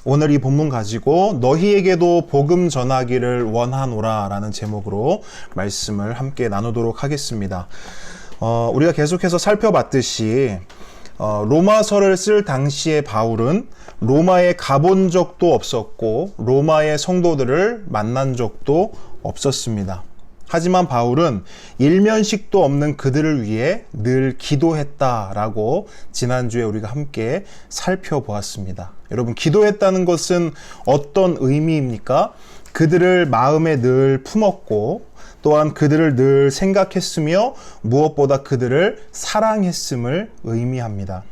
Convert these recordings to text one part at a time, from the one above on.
오늘 이 본문 가지고 너희에게도 복음 전하기를 원하노라 라는 제목으로 말씀을 함께 나누도록 하겠습니다. 우리가 계속해서 살펴봤듯이 로마서를 쓸 당시에 바울은 로마에 가본 적도 없었고 로마의 성도들을 만난 적도 없었습니다. 하지만 바울은 일면식도 없는 그들을 위해 늘 기도했다라고 지난주에 우리가 함께 살펴보았습니다. 여러분, 기도했다는 것은 어떤 의미입니까? 그들을 마음에 늘 품었고 또한 그들을 늘 생각했으며 무엇보다 그들을 사랑했음을 의미합니다.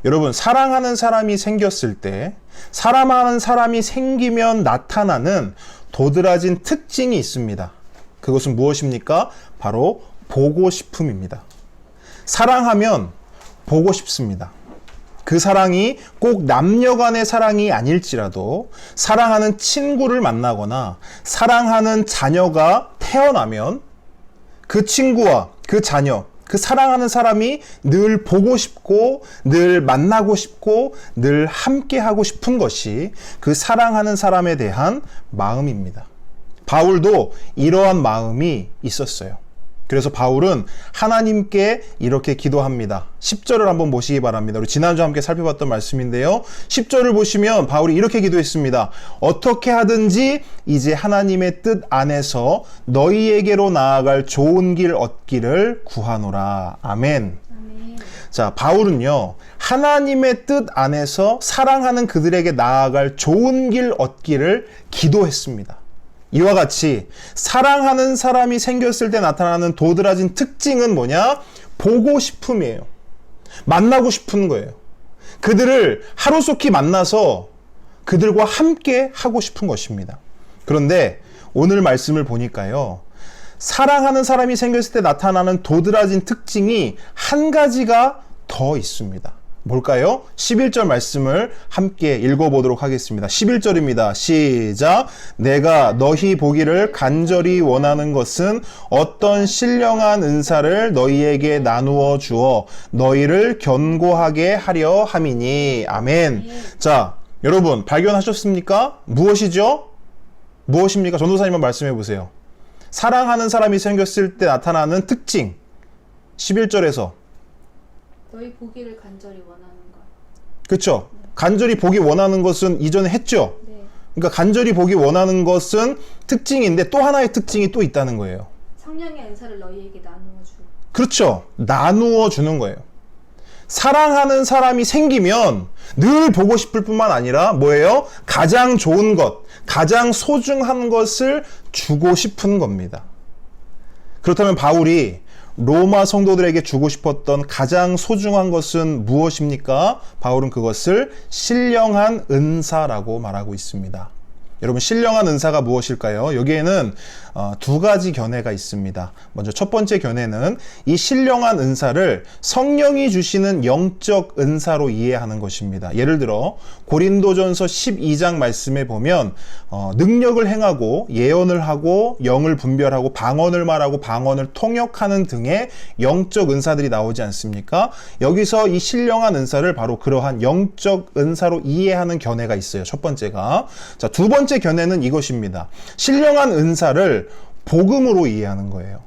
여러분, 사랑하는 사람이 생겼을 때, 사랑하는 사람이 생기면 나타나는 도드라진 특징이 있습니다. 그것은 무엇입니까? 바로 보고 싶음입니다. 사랑하면 보고 싶습니다. 그 사랑이 꼭 남녀 간의 사랑이 아닐지라도 사랑하는 친구를 만나거나 사랑하는 자녀가 태어나면 그 친구와 그 자녀, 그 사랑하는 사람이 늘 보고 싶고 늘 만나고 싶고 늘 함께 하고 싶은 것이 그 사랑하는 사람에 대한 마음입니다. 바울도 이러한 마음이 있었어요. 그래서 바울은 하나님께 이렇게 기도합니다. 10절을 한번 보시기 바랍니다. 우리 지난주 함께 살펴봤던 말씀인데요. 10절을 보시면 바울이 이렇게 기도했습니다. 어떻게 하든지 이제 하나님의 뜻 안에서 너희에게로 나아갈 좋은 길 얻기를 구하노라. 아멘. 자, 바울은요, 하나님의 뜻 안에서 사랑하는 그들에게 나아갈 좋은 길 얻기를 기도했습니다. 이와 같이 사랑하는 사람이 생겼을 때 나타나는 도드라진 특징은 뭐냐? 보고 싶음이에요. 만나고 싶은 거예요. 그들을 하루속히 만나서 그들과 함께 하고 싶은 것입니다. 그런데 오늘 말씀을 보니까요, 사랑하는 사람이 생겼을 때 나타나는 도드라진 특징이 한 가지가 더 있습니다. 뭘까요? 11절 말씀을 함께 읽어보도록 하겠습니다. 11절입니다. 시작! 내가 너희 보기를 간절히 원하는 것은 어떤 신령한 은사를 너희에게 나누어 주어 너희를 견고하게 하려 함이니. 아멘. 자, 여러분 발견하셨습니까? 무엇이죠? 무엇입니까? 전도사님만 말씀해 보세요. 사랑하는 사람이 생겼을 때 나타나는 특징. 11절에서 너희 보기를 간절히 원하는 것. 그렇죠. 간절히 보기 원하는 것은 이전에 했죠. 네. 그러니까 간절히 보기 원하는 것은 특징인데 또 하나의 특징이 또 있다는 거예요. 성령의 은사를 너희에게 나누어 주. 그렇죠. 나누어 주는 거예요. 사랑하는 사람이 생기면 늘 보고 싶을 뿐만 아니라 뭐예요? 가장 좋은 것, 가장 소중한 것을 주고 싶은 겁니다. 그렇다면 바울이 로마 성도들에게 주고 싶었던 가장 소중한 것은 무엇입니까? 바울은 그것을 신령한 은사라고 말하고 있습니다. 여러분, 신령한 은사가 무엇일까요? 여기에는 두 가지 견해가 있습니다. 먼저 첫 번째 견해는 이 신령한 은사를 성령이 주시는 영적 은사로 이해하는 것입니다. 예를 들어 고린도전서 12장 말씀에 보면 능력을 행하고 예언을 하고 영을 분별하고 방언을 말하고 방언을 통역하는 등의 영적 은사들이 나오지 않습니까? 여기서 이 신령한 은사를 바로 그러한 영적 은사로 이해하는 견해가 있어요. 첫 번째가. 자, 두 번째 견해는 이것입니다. 신령한 은사를 복음으로 이해하는 거예요.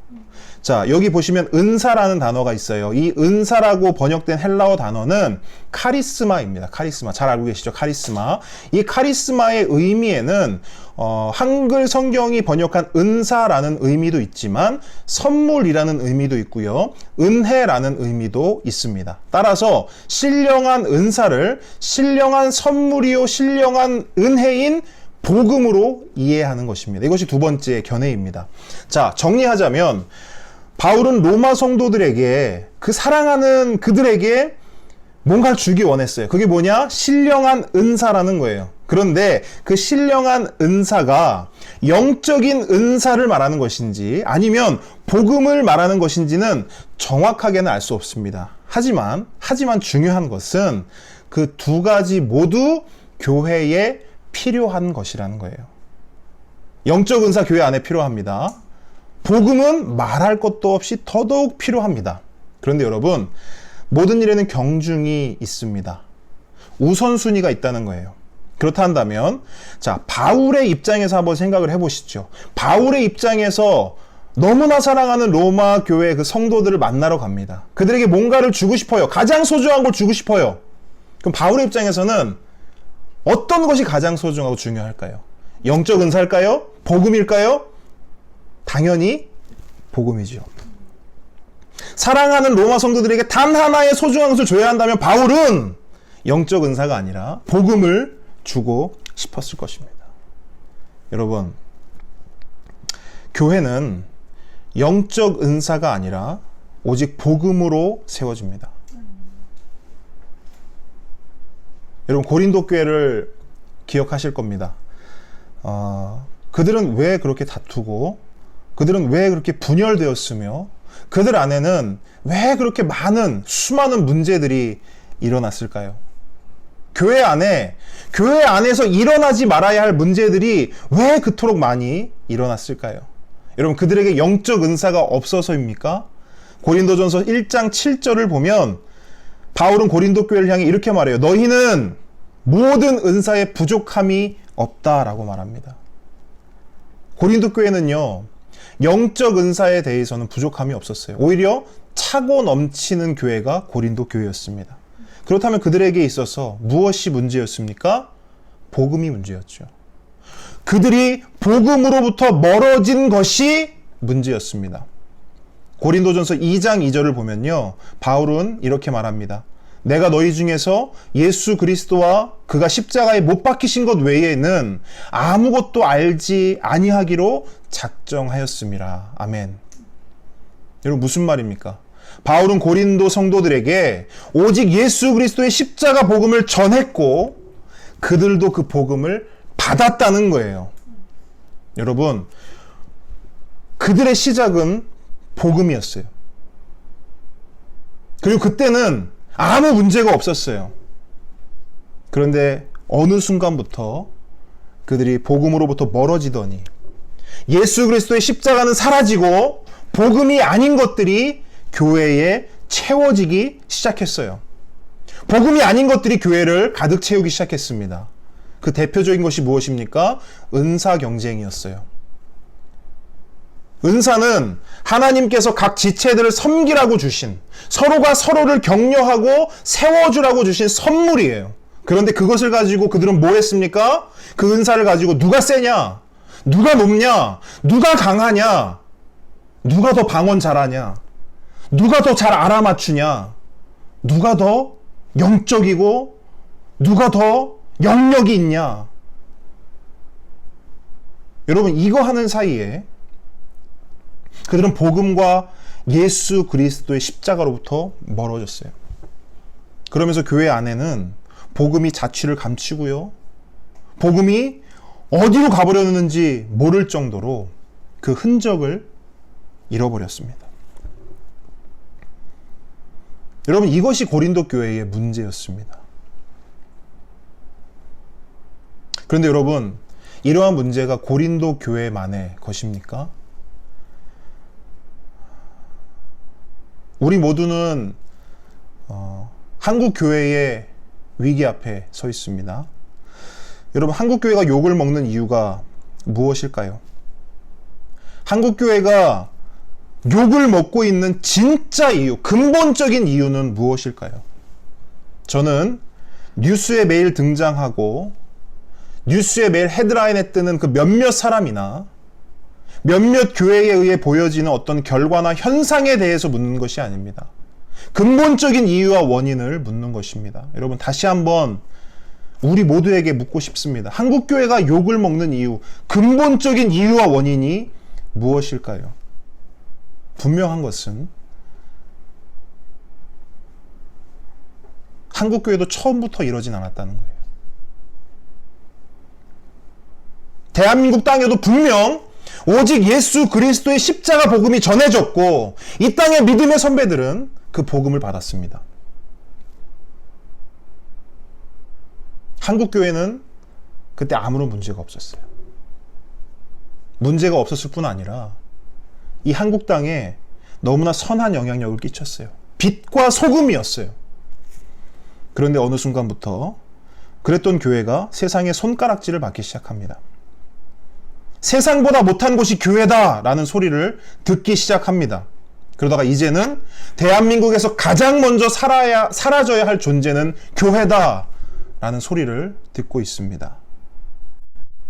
자, 여기 보시면 은사라는 단어가 있어요. 이 은사라고 번역된 헬라어 단어는 카리스마입니다. 카리스마. 잘 알고 계시죠? 카리스마. 이 카리스마의 의미에는 한글 성경이 번역한 은사라는 의미도 있지만 선물이라는 의미도 있고요. 은혜라는 의미도 있습니다. 따라서 신령한 은사를 신령한 선물이요 신령한 은혜인 복음으로 이해하는 것입니다. 이것이 두 번째 견해입니다. 자, 정리하자면 바울은 로마 성도들에게 그 사랑하는 그들에게 뭔가를 주기 원했어요. 그게 뭐냐? 신령한 은사라는 거예요. 그런데 그 신령한 은사가 영적인 은사를 말하는 것인지 아니면 복음을 말하는 것인지는 정확하게는 알 수 없습니다. 하지만 중요한 것은 그 두 가지 모두 교회에 필요한 것이라는 거예요. 영적 은사 교회 안에 필요합니다. 복음은 말할 것도 없이 더더욱 필요합니다. 그런데 여러분, 모든 일에는 경중이 있습니다. 우선순위가 있다는 거예요. 그렇다 한다면, 자, 바울의 입장에서 한번 생각을 해보시죠. 바울의 입장에서 너무나 사랑하는 로마 교회 그 성도들을 만나러 갑니다. 그들에게 뭔가를 주고 싶어요. 가장 소중한 걸 주고 싶어요. 그럼 바울의 입장에서는 어떤 것이 가장 소중하고 중요할까요? 영적 은사일까요? 복음일까요? 당연히 복음이죠. 사랑하는 로마 성도들에게 단 하나의 소중한 것을 줘야 한다면 바울은 영적 은사가 아니라 복음을 주고 싶었을 것입니다. 여러분, 교회는 영적 은사가 아니라 오직 복음으로 세워집니다. 여러분, 고린도 교회를 기억하실 겁니다. 그들은 왜 그렇게 다투고, 그들은 왜 그렇게 분열되었으며, 그들 안에는 왜 그렇게 수많은 문제들이 일어났을까요? 교회 안에서 일어나지 말아야 할 문제들이 왜 그토록 많이 일어났을까요? 여러분, 그들에게 영적 은사가 없어서입니까? 고린도전서 1장 7절을 보면 바울은 고린도 교회를 향해 이렇게 말해요. 너희는 모든 은사에 부족함이 없다라고 말합니다. 고린도 교회는요, 영적 은사에 대해서는 부족함이 없었어요. 오히려 차고 넘치는 교회가 고린도 교회였습니다. 그렇다면 그들에게 있어서 무엇이 문제였습니까? 복음이 문제였죠. 그들이 복음으로부터 멀어진 것이 문제였습니다. 고린도전서 2장 2절을 보면요, 바울은 이렇게 말합니다. 내가 너희 중에서 예수 그리스도와 그가 십자가에 못 박히신 것 외에는 아무것도 알지 아니하기로 작정하였음이라. 아멘. 여러분, 무슨 말입니까? 바울은 고린도 성도들에게 오직 예수 그리스도의 십자가 복음을 전했고 그들도 그 복음을 받았다는 거예요. 여러분, 그들의 시작은 복음이었어요. 그리고 그때는 아무 문제가 없었어요. 그런데 어느 순간부터 그들이 복음으로부터 멀어지더니 예수 그리스도의 십자가는 사라지고 복음이 아닌 것들이 교회에 채워지기 시작했어요. 복음이 아닌 것들이 교회를 가득 채우기 시작했습니다. 그 대표적인 것이 무엇입니까? 은사 경쟁이었어요. 은사는 하나님께서 각 지체들을 섬기라고 주신, 서로가 서로를 격려하고 세워주라고 주신 선물이에요. 그런데 그것을 가지고 그들은 뭐 했습니까? 그 은사를 가지고 누가 세냐? 누가 높냐? 누가 강하냐? 누가 더 방언 잘하냐? 누가 더 잘 알아맞추냐? 누가 더 영적이고 누가 더 영역이 있냐? 여러분, 이거 하는 사이에 그들은 복음과 예수 그리스도의 십자가로부터 멀어졌어요. 그러면서 교회 안에는 복음이 자취를 감추고요, 복음이 어디로 가버렸는지 모를 정도로 그 흔적을 잃어버렸습니다. 여러분, 이것이 고린도 교회의 문제였습니다. 그런데 여러분, 이러한 문제가 고린도 교회만의 것입니까? 우리 모두는 한국 교회의 위기 앞에 서 있습니다. 여러분, 한국 교회가 욕을 먹는 이유가 무엇일까요? 한국 교회가 욕을 먹고 있는 진짜 이유, 근본적인 이유는 무엇일까요? 저는 뉴스에 매일 등장하고 뉴스에 매일 헤드라인에 뜨는 그 몇몇 사람이나 몇몇 교회에 의해 보여지는 어떤 결과나 현상에 대해서 묻는 것이 아닙니다. 근본적인 이유와 원인을 묻는 것입니다. 여러분, 다시 한번 우리 모두에게 묻고 싶습니다. 한국 교회가 욕을 먹는 이유, 근본적인 이유와 원인이 무엇일까요? 분명한 것은 한국 교회도 처음부터 이러진 않았다는 거예요. 대한민국 땅에도 분명 오직 예수 그리스도의 십자가 복음이 전해졌고 이 땅의 믿음의 선배들은 그 복음을 받았습니다. 한국 교회는 그때 아무런 문제가 없었어요. 문제가 없었을 뿐 아니라 이 한국 땅에 너무나 선한 영향력을 끼쳤어요. 빛과 소금이었어요. 그런데 어느 순간부터 그랬던 교회가 세상의 손가락질을 받기 시작합니다. 세상보다 못한 곳이 교회다라는 소리를 듣기 시작합니다. 그러다가 이제는 대한민국에서 가장 먼저 사라져야 할 존재는 교회다라는 소리를 듣고 있습니다.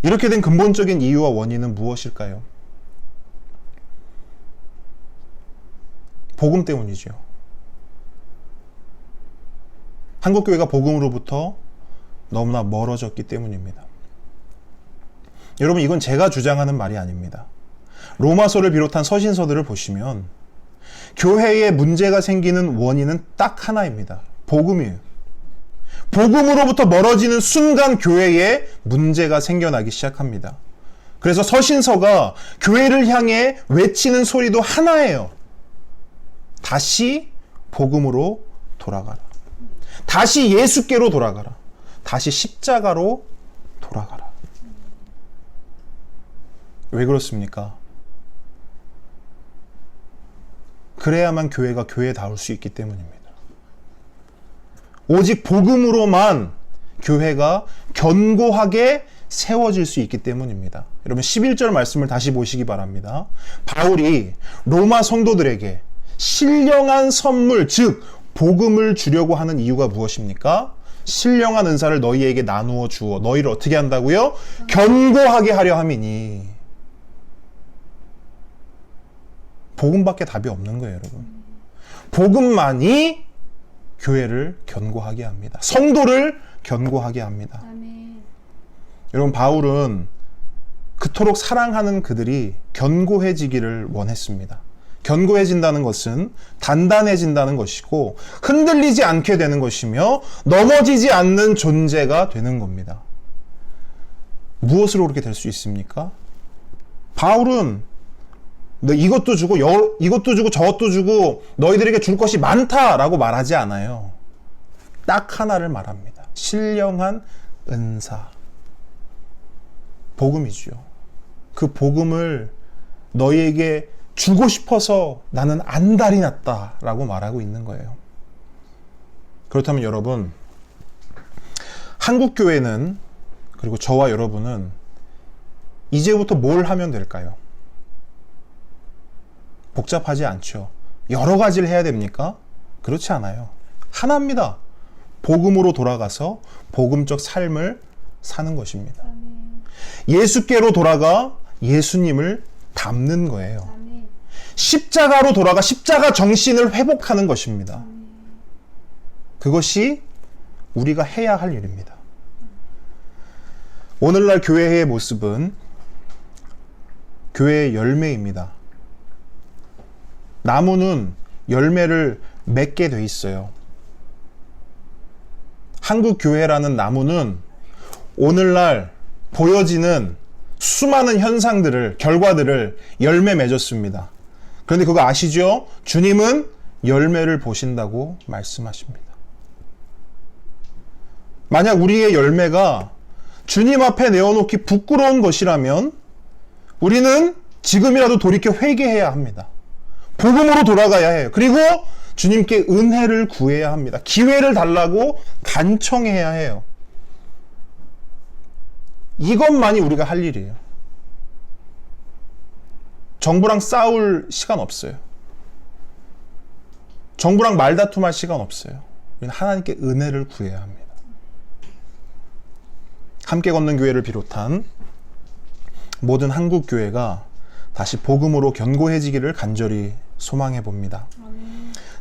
이렇게 된 근본적인 이유와 원인은 무엇일까요? 복음 때문이죠. 한국교회가 복음으로부터 너무나 멀어졌기 때문입니다. 여러분, 이건 제가 주장하는 말이 아닙니다. 로마서를 비롯한 서신서들을 보시면 교회에 문제가 생기는 원인은 딱 하나입니다. 복음이에요. 복음으로부터 멀어지는 순간 교회에 문제가 생겨나기 시작합니다. 그래서 서신서가 교회를 향해 외치는 소리도 하나예요. 다시 복음으로 돌아가라. 다시 예수께로 돌아가라. 다시 십자가로 돌아가라. 왜 그렇습니까? 그래야만 교회가 교회다울 수 있기 때문입니다. 오직 복음으로만 교회가 견고하게 세워질 수 있기 때문입니다. 여러분 11절 말씀을 다시 보시기 바랍니다. 바울이 로마 성도들에게 신령한 선물, 즉 복음을 주려고 하는 이유가 무엇입니까? 신령한 은사를 너희에게 나누어 주어 너희를 어떻게 한다고요? 견고하게 하려 함이니. 복음밖에 답이 없는 거예요, 여러분. 복음만이 교회를 견고하게 합니다. 성도를 견고하게 합니다. 아멘. 여러분, 바울은 그토록 사랑하는 그들이 견고해지기를 원했습니다. 견고해진다는 것은 단단해진다는 것이고 흔들리지 않게 되는 것이며 넘어지지 않는 존재가 되는 겁니다. 무엇으로 그렇게 될 수 있습니까? 바울은 너 이것도 주고 이것도 주고 저것도 주고 너희들에게 줄 것이 많다라고 말하지 않아요. 딱 하나를 말합니다. 신령한 은사. 복음이죠. 그 복음을 너희에게 주고 싶어서 나는 안달이 났다라고 말하고 있는 거예요. 그렇다면 여러분, 한국교회는, 그리고 저와 여러분은 이제부터 뭘 하면 될까요? 복잡하지 않죠. 여러 가지를 해야 됩니까? 그렇지 않아요. 하나입니다. 복음으로 돌아가서 복음적 삶을 사는 것입니다. 아멘. 예수께로 돌아가 예수님을 닮는 거예요. 아멘. 십자가로 돌아가 십자가 정신을 회복하는 것입니다. 그것이 우리가 해야 할 일입니다. 오늘날 교회의 모습은 교회의 열매입니다. 나무는 열매를 맺게 돼 있어요. 한국 교회라는 나무는 오늘날 보여지는 수많은 현상들을, 결과들을 열매 맺었습니다. 그런데 그거 아시죠? 주님은 열매를 보신다고 말씀하십니다. 만약 우리의 열매가 주님 앞에 내어놓기 부끄러운 것이라면 우리는 지금이라도 돌이켜 회개해야 합니다. 복음으로 돌아가야 해요. 그리고 주님께 은혜를 구해야 합니다. 기회를 달라고 간청해야 해요. 이것만이 우리가 할 일이에요. 정부랑 싸울 시간 없어요. 정부랑 말다툼할 시간 없어요. 우리는 하나님께 은혜를 구해야 합니다. 함께 걷는 교회를 비롯한 모든 한국 교회가 다시 복음으로 견고해지기를 간절히 소망해 봅니다.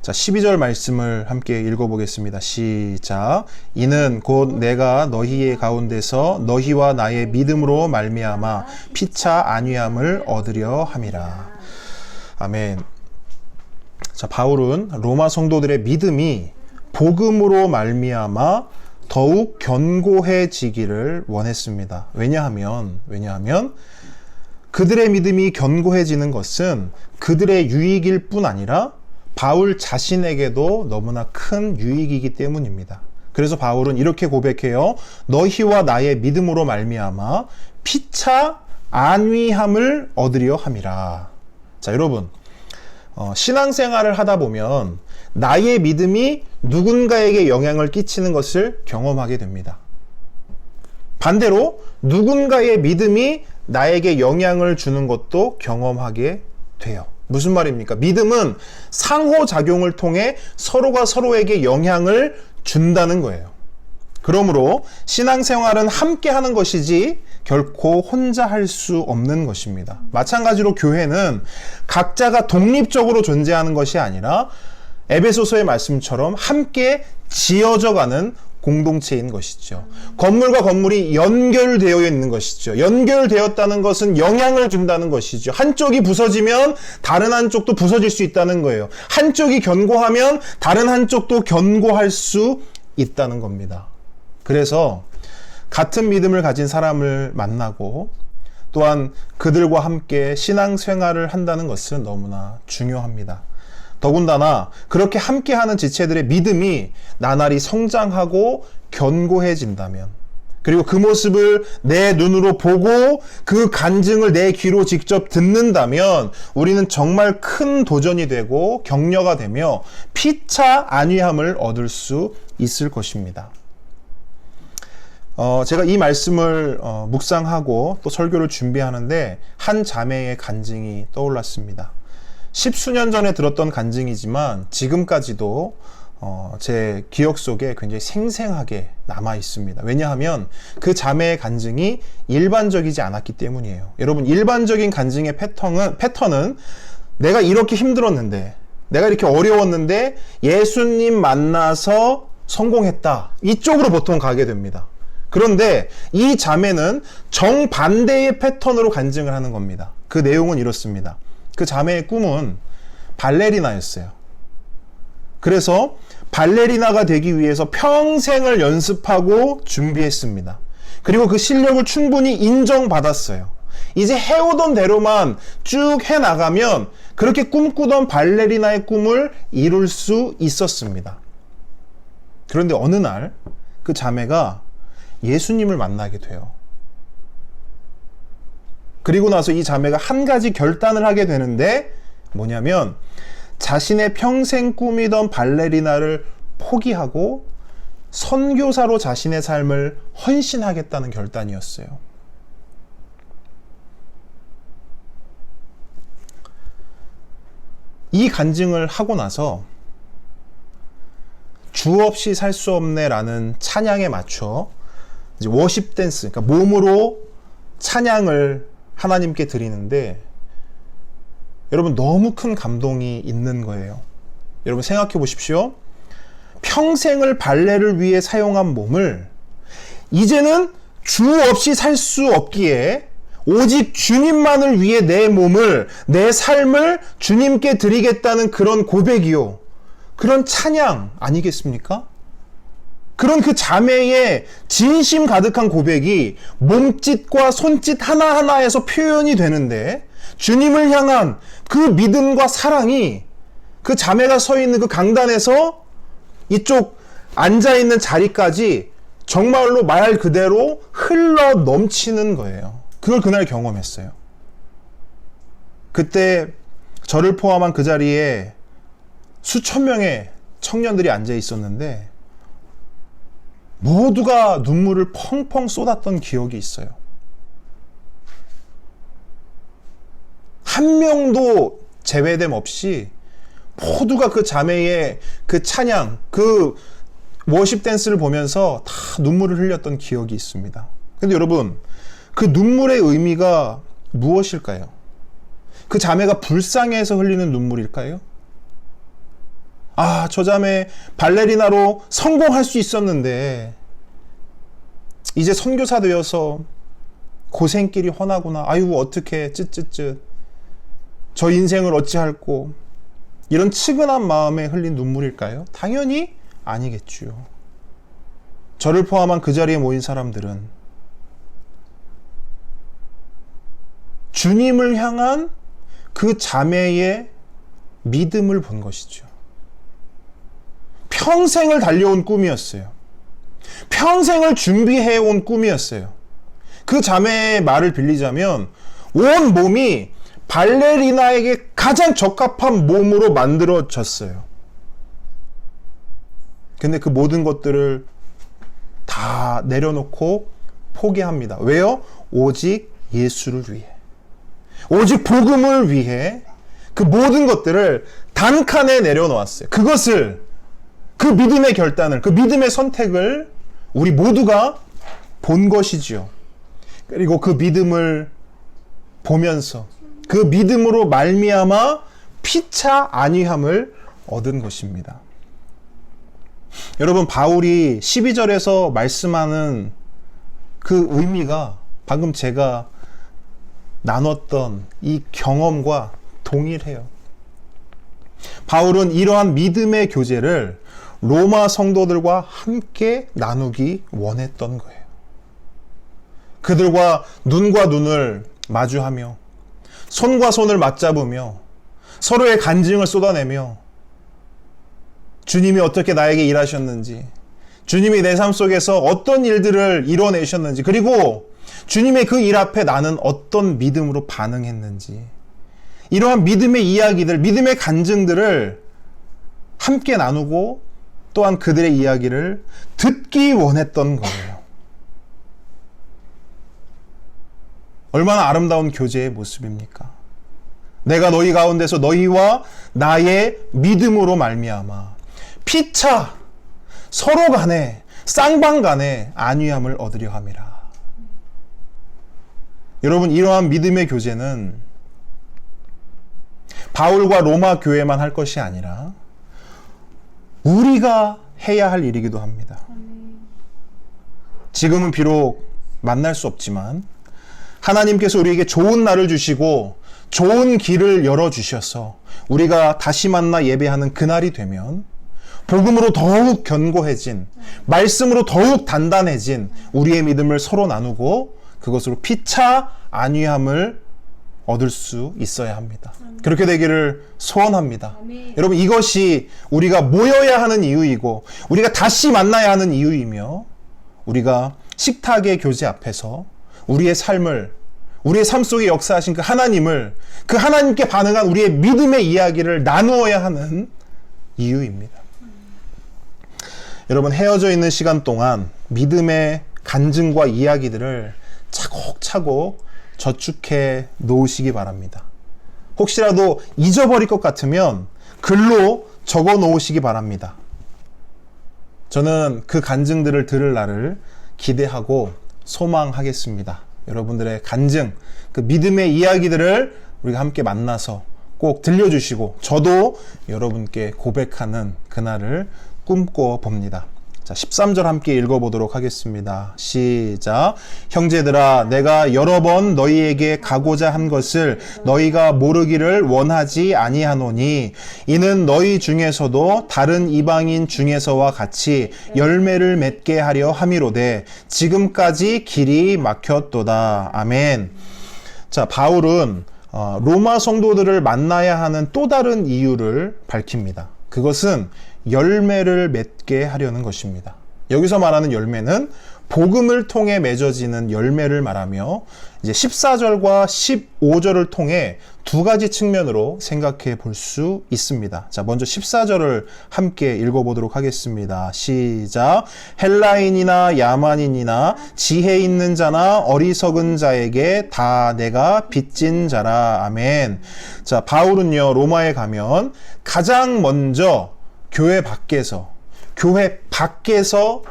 자, 12절 말씀을 함께 읽어보겠습니다. 시작. 이는 곧 내가 너희의 가운데서 너희와 나의 믿음으로 말미암아 피차 안위함을 얻으려 함이라. 아멘. 자, 바울은 로마 성도들의 믿음이 복음으로 말미암아 더욱 견고해지기를 원했습니다. 왜냐하면 그들의 믿음이 견고해지는 것은 그들의 유익일 뿐 아니라 바울 자신에게도 너무나 큰 유익이기 때문입니다. 그래서 바울은 이렇게 고백해요. 너희와 나의 믿음으로 말미암아 피차 안위함을 얻으려 함이라. 자, 여러분, 신앙생활을 하다 보면 나의 믿음이 누군가에게 영향을 끼치는 것을 경험하게 됩니다. 반대로 누군가의 믿음이 나에게 영향을 주는 것도 경험하게 돼요. 무슨 말입니까? 믿음은 상호작용을 통해 서로가 서로에게 영향을 준다는 거예요. 그러므로 신앙생활은 함께 하는 것이지 결코 혼자 할 수 없는 것입니다. 마찬가지로 교회는 각자가 독립적으로 존재하는 것이 아니라 에베소서의 말씀처럼 함께 지어져가는 공동체인 것이죠. 건물과 건물이 연결되어 있는 것이죠. 연결되었다는 것은 영향을 준다는 것이죠. 한쪽이 부서지면 다른 한쪽도 부서질 수 있다는 거예요. 한쪽이 견고하면 다른 한쪽도 견고할 수 있다는 겁니다. 그래서 같은 믿음을 가진 사람을 만나고 또한 그들과 함께 신앙생활을 한다는 것은 너무나 중요합니다. 더군다나 그렇게 함께하는 지체들의 믿음이 나날이 성장하고 견고해진다면, 그리고 그 모습을 내 눈으로 보고 그 간증을 내 귀로 직접 듣는다면 우리는 정말 큰 도전이 되고 격려가 되며 피차 안위함을 얻을 수 있을 것입니다. 제가 이 말씀을 묵상하고 또 설교를 준비하는데 한 자매의 간증이 떠올랐습니다. 10수년 전에 들었던 간증이지만 지금까지도 제 기억 속에 굉장히 생생하게 남아 있습니다. 왜냐하면 그 자매의 간증이 일반적이지 않았기 때문이에요. 여러분, 일반적인 간증의 패턴은 내가 이렇게 힘들었는데, 내가 이렇게 어려웠는데 예수님 만나서 성공했다, 이쪽으로 보통 가게 됩니다. 그런데 이 자매는 정반대의 패턴으로 간증을 하는 겁니다. 그 내용은 이렇습니다. 그 자매의 꿈은 발레리나였어요. 그래서 발레리나가 되기 위해서 평생을 연습하고 준비했습니다. 그리고 그 실력을 충분히 인정받았어요. 이제 해오던 대로만 쭉 해나가면 그렇게 꿈꾸던 발레리나의 꿈을 이룰 수 있었습니다. 그런데 어느 날 그 자매가 예수님을 만나게 돼요. 그리고 나서 이 자매가 한 가지 결단을 하게 되는데 뭐냐면 자신의 평생 꿈이던 발레리나를 포기하고 선교사로 자신의 삶을 헌신하겠다는 결단이었어요. 이 간증을 하고 나서 주 없이 살 수 없네라는 찬양에 맞춰 이제 워십 댄스, 그러니까 몸으로 찬양을 하나님께 드리는데 여러분, 너무 큰 감동이 있는 거예요. 여러분 생각해 보십시오. 평생을 발레를 위해 사용한 몸을 이제는 주 없이 살 수 없기에 오직 주님만을 위해 내 몸을, 내 삶을 주님께 드리겠다는 그런 고백이요, 그런 찬양 아니겠습니까? 그런 그 자매의 진심 가득한 고백이 몸짓과 손짓 하나하나에서 표현이 되는데, 주님을 향한 그 믿음과 사랑이 그 자매가 서 있는 그 강단에서 이쪽 앉아있는 자리까지 정말로 말 그대로 흘러 넘치는 거예요. 그걸 그날 경험했어요. 그때 저를 포함한 그 자리에 수천 명의 청년들이 앉아 있었는데 모두가 눈물을 펑펑 쏟았던 기억이 있어요. 한 명도 제외됨 없이 모두가 그 자매의 그 찬양, 그 워십 댄스를 보면서 다 눈물을 흘렸던 기억이 있습니다. 근데 여러분, 그 눈물의 의미가 무엇일까요? 그 자매가 불쌍해서 흘리는 눈물일까요? 아, 저 자매 발레리나로 성공할 수 있었는데 이제 선교사 되어서 고생길이 훤하구나. 아유, 어떡해, 쯧쯧쯧. 저 인생을 어찌할꼬. 이런 측은한 마음에 흘린 눈물일까요? 당연히 아니겠지요. 저를 포함한 그 자리에 모인 사람들은 주님을 향한 그 자매의 믿음을 본 것이죠. 평생을 달려온 꿈이었어요. 평생을 준비해온 꿈이었어요. 그 자매의 말을 빌리자면 온 몸이 발레리나에게 가장 적합한 몸으로 만들어졌어요. 근데 그 모든 것들을 다 내려놓고 포기합니다. 왜요? 오직 예수를 위해. 오직 복음을 위해 그 모든 것들을 단칸에 내려놓았어요. 그것을, 그 믿음의 결단을, 그 믿음의 선택을 우리 모두가 본 것이지요. 그리고 그 믿음을 보면서 그 믿음으로 말미암아 피차 안위함을 얻은 것입니다. 여러분, 바울이 12절에서 말씀하는 그 의미가 방금 제가 나눴던 이 경험과 동일해요. 바울은 이러한 믿음의 교제를 로마 성도들과 함께 나누기 원했던 거예요. 그들과 눈과 눈을 마주하며 손과 손을 맞잡으며 서로의 간증을 쏟아내며 주님이 어떻게 나에게 일하셨는지, 주님이 내 삶 속에서 어떤 일들을 이뤄내셨는지, 그리고 주님의 그 일 앞에 나는 어떤 믿음으로 반응했는지, 이러한 믿음의 이야기들, 믿음의 간증들을 함께 나누고 또한 그들의 이야기를 듣기 원했던 거예요. 얼마나 아름다운 교제의 모습입니까? 내가 너희 가운데서 너희와 나의 믿음으로 말미암아 피차 서로 간에 쌍방 간에 안위함을 얻으려 함이라. 여러분, 이러한 믿음의 교제는 바울과 로마 교회만 할 것이 아니라 우리가 해야 할 일이기도 합니다. 지금은 비록 만날 수 없지만 하나님께서 우리에게 좋은 날을 주시고 좋은 길을 열어주셔서 우리가 다시 만나 예배하는 그날이 되면 복음으로 더욱 견고해진, 말씀으로 더욱 단단해진 우리의 믿음을 서로 나누고 그것으로 피차 안위함을 얻을 수 있어야 합니다. 그렇게 되기를 소원합니다. 여러분, 이것이 우리가 모여야 하는 이유이고 우리가 다시 만나야 하는 이유이며 우리가 식탁의 교제 앞에서 우리의 삶을, 우리의 삶 속에 역사하신 그 하나님을, 그 하나님께 반응한 우리의 믿음의 이야기를 나누어야 하는 이유입니다. 여러분, 헤어져 있는 시간 동안 믿음의 간증과 이야기들을 차곡차곡 저축해 놓으시기 바랍니다. 혹시라도 잊어버릴 것 같으면 글로 적어 놓으시기 바랍니다. 저는 그 간증들을 들을 날을 기대하고 소망하겠습니다. 여러분들의 간증, 그 믿음의 이야기들을 우리가 함께 만나서 꼭 들려주시고 저도 여러분께 고백하는 그날을 꿈꿔봅니다. 자, 13절 함께 읽어보도록 하겠습니다. 시작. 형제들아, 내가 여러 번 너희에게 가고자 한 것을 너희가 모르기를 원하지 아니하노니 이는 너희 중에서도 다른 이방인 중에서와 같이 열매를 맺게 하려 함이로되 지금까지 길이 막혔도다. 아멘. 자, 바울은 로마 성도들을 만나야 하는 또 다른 이유를 밝힙니다. 그것은 열매를 맺게 하려는 것입니다. 여기서 말하는 열매는 복음을 통해 맺어지는 열매를 말하며 이제 14절과 15절을 통해 두 가지 측면으로 생각해 볼 수 있습니다. 자, 먼저 14절을 함께 읽어보도록 하겠습니다. 시작. 헬라인이나 야만인이나 지혜 있는 자나 어리석은 자에게 다 내가 빚진 자라. 아멘. 자, 바울은요, 로마에 가면 가장 먼저 교회 밖에서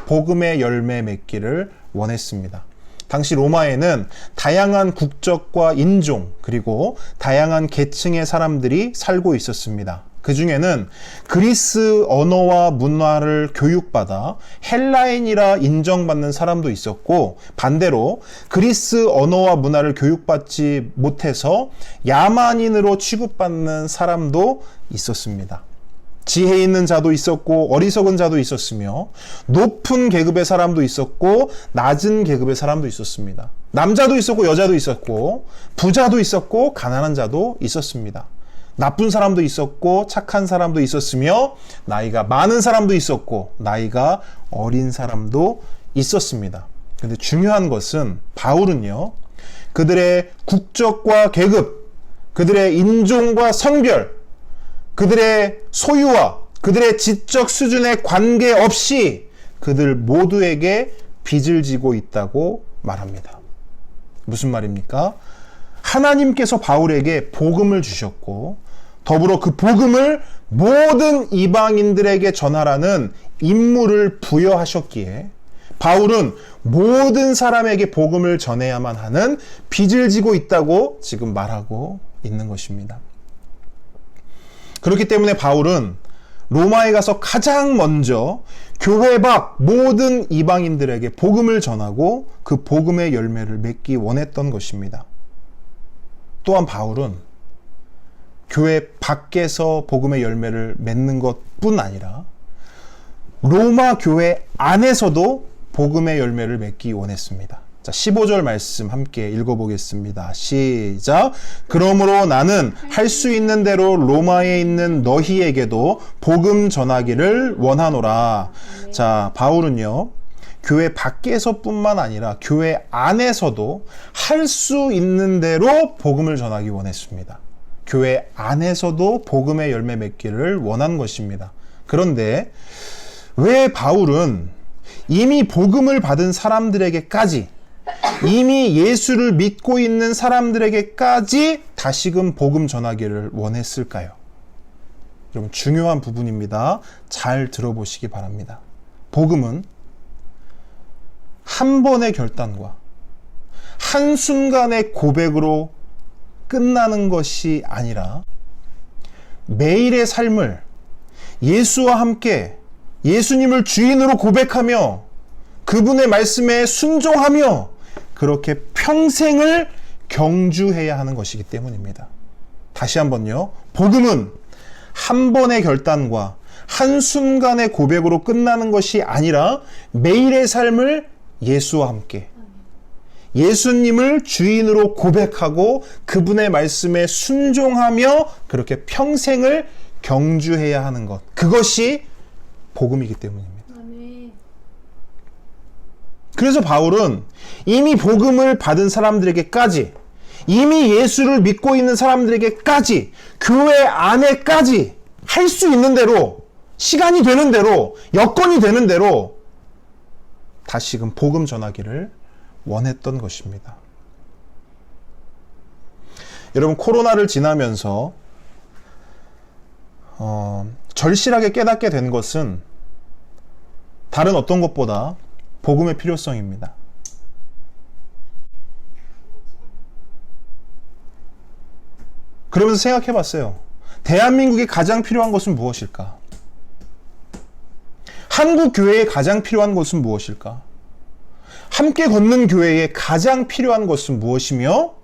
복음의 열매 맺기를 원했습니다. 당시 로마에는 다양한 국적과 인종 그리고 다양한 계층의 사람들이 살고 있었습니다. 그 중에는 그리스 언어와 문화를 교육받아 헬라인이라 인정받는 사람도 있었고, 반대로 그리스 언어와 문화를 교육받지 못해서 야만인으로 취급받는 사람도 있었습니다. 지혜 있는 자도 있었고 어리석은 자도 있었으며 높은 계급의 사람도 있었고 낮은 계급의 사람도 있었습니다. 남자도 있었고 여자도 있었고 부자도 있었고 가난한 자도 있었습니다. 나쁜 사람도 있었고 착한 사람도 있었으며 나이가 많은 사람도 있었고 나이가 어린 사람도 있었습니다. 근데 중요한 것은 바울은요, 그들의 국적과 계급, 그들의 인종과 성별, 그들의 소유와 그들의 지적 수준에 관계없이 그들 모두에게 빚을 지고 있다고 말합니다. 무슨 말입니까? 하나님께서 바울에게 복음을 주셨고 더불어 그 복음을 모든 이방인들에게 전하라는 임무를 부여하셨기에 바울은 모든 사람에게 복음을 전해야만 하는 빚을 지고 있다고 지금 말하고 있는 것입니다. 그렇기 때문에 바울은 로마에 가서 가장 먼저 교회 밖 모든 이방인들에게 복음을 전하고 그 복음의 열매를 맺기 원했던 것입니다. 또한 바울은 교회 밖에서 복음의 열매를 맺는 것뿐 아니라 로마 교회 안에서도 복음의 열매를 맺기 원했습니다. 자, 15절 말씀 함께 읽어보겠습니다. 시작. 그러므로 나는 할 수 있는 대로 로마에 있는 너희에게도 복음 전하기를 원하노라. 자, 바울은요, 교회 밖에서뿐만 아니라 교회 안에서도 할 수 있는 대로 복음을 전하기 원했습니다. 교회 안에서도 복음의 열매 맺기를 원한 것입니다. 그런데 왜 바울은 이미 복음을 받은 사람들에게까지, 이미 예수를 믿고 있는 사람들에게까지 다시금 복음 전하기를 원했을까요? 여러분, 중요한 부분입니다. 잘 들어보시기 바랍니다. 복음은 한 번의 결단과 한순간의 고백으로 끝나는 것이 아니라 매일의 삶을 예수와 함께 예수님을 주인으로 고백하며 그분의 말씀에 순종하며 그렇게 평생을 경주해야 하는 것이기 때문입니다. 다시 한번요. 복음은 한 번의 결단과 한순간의 고백으로 끝나는 것이 아니라 매일의 삶을 예수와 함께 예수님을 주인으로 고백하고 그분의 말씀에 순종하며 그렇게 평생을 경주해야 하는 것. 그것이 복음이기 때문입니다. 그래서 바울은 이미 복음을 받은 사람들에게까지, 이미 예수를 믿고 있는 사람들에게까지, 교회 안에까지 할 수 있는 대로, 시간이 되는 대로, 여건이 되는 대로 다시금 복음 전하기를 원했던 것입니다. 여러분, 코로나를 지나면서 절실하게 깨닫게 된 것은 다른 어떤 것보다 복음의 필요성입니다. 그러면서 생각해 봤어요. 대한민국에 가장 필요한 것은 무엇일까? 한국 교회에 가장 필요한 것은 무엇일까? 함께 걷는 교회에 가장 필요한 것은 무엇이며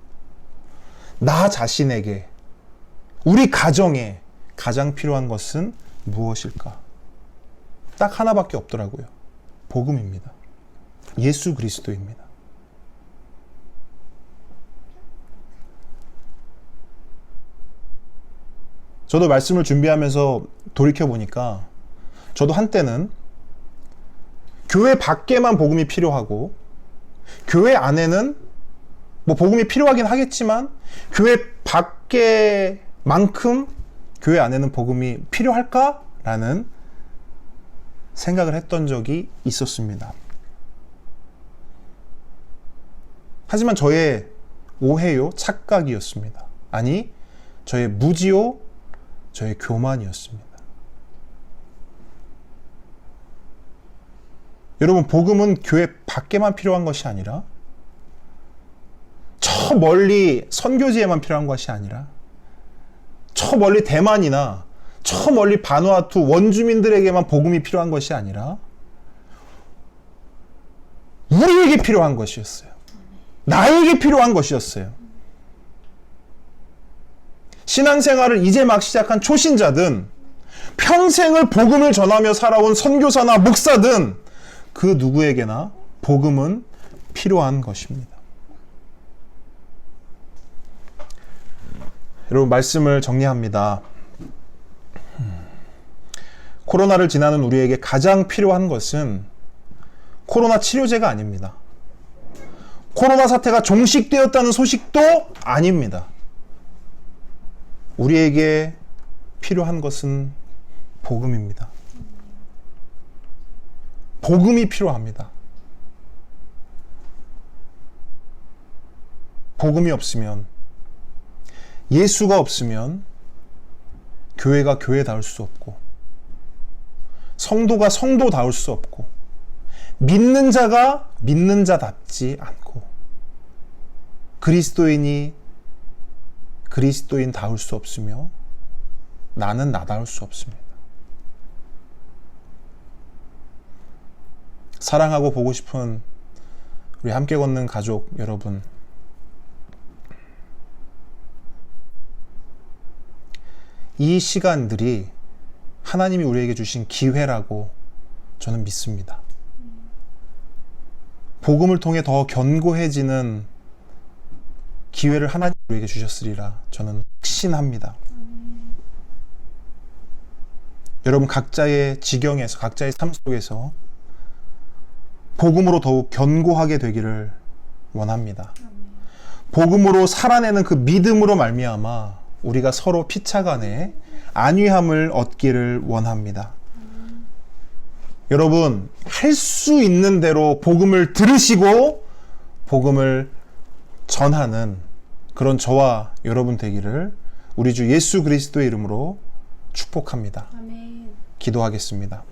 나 자신에게, 우리 가정에 가장 필요한 것은 무엇일까? 딱 하나밖에 없더라고요. 복음입니다. 예수 그리스도입니다. 저도 말씀을 준비하면서 돌이켜보니까 저도 한때는 교회 밖에만 복음이 필요하고 교회 안에는 뭐 복음이 필요하긴 하겠지만 교회 밖에만큼 교회 안에는 복음이 필요할까라는 생각을 했던 적이 있었습니다. 하지만 저의 오해요, 착각이었습니다. 아니, 저의 무지요, 저의 교만이었습니다. 여러분, 복음은 교회 밖에만 필요한 것이 아니라 저 멀리 선교지에만 필요한 것이 아니라 저 멀리 대만이나 저 멀리 바누아투 원주민들에게만 복음이 필요한 것이 아니라 우리에게 필요한 것이었어요. 나에게 필요한 것이었어요. 신앙생활을 이제 막 시작한 초신자든 평생을 복음을 전하며 살아온 선교사나 목사든 그 누구에게나 복음은 필요한 것입니다. 여러분, 말씀을 정리합니다. 코로나를 지나는 우리에게 가장 필요한 것은 코로나 치료제가 아닙니다. 코로나 사태가 종식되었다는 소식도 아닙니다. 우리에게 필요한 것은 복음입니다. 복음이 필요합니다. 복음이 없으면, 예수가 없으면 교회가 교회다울 수 없고, 성도가 성도다울 수 없고, 믿는 자가 믿는 자답지 않고, 그리스도인이 그리스도인다울 수 없으며 나는 나다울 수 없습니다. 사랑하고 보고 싶은 우리 함께 걷는 가족 여러분, 이 시간들이 하나님이 우리에게 주신 기회라고 저는 믿습니다. 복음을 통해 더 견고해지는 기회를 하나님 우리에게 주셨으리라 저는 확신합니다. 여러분 각자의 지경에서, 각자의 삶 속에서 복음으로 더욱 견고하게 되기를 원합니다. 복음으로 살아내는 그 믿음으로 말미암아 우리가 서로 피차간에 안위함을 얻기를 원합니다. 여러분, 할 수 있는 대로 복음을 들으시고 복음을 전하는 그런 저와 여러분 되기를 우리 주 예수 그리스도의 이름으로 축복합니다. 아멘. 기도하겠습니다.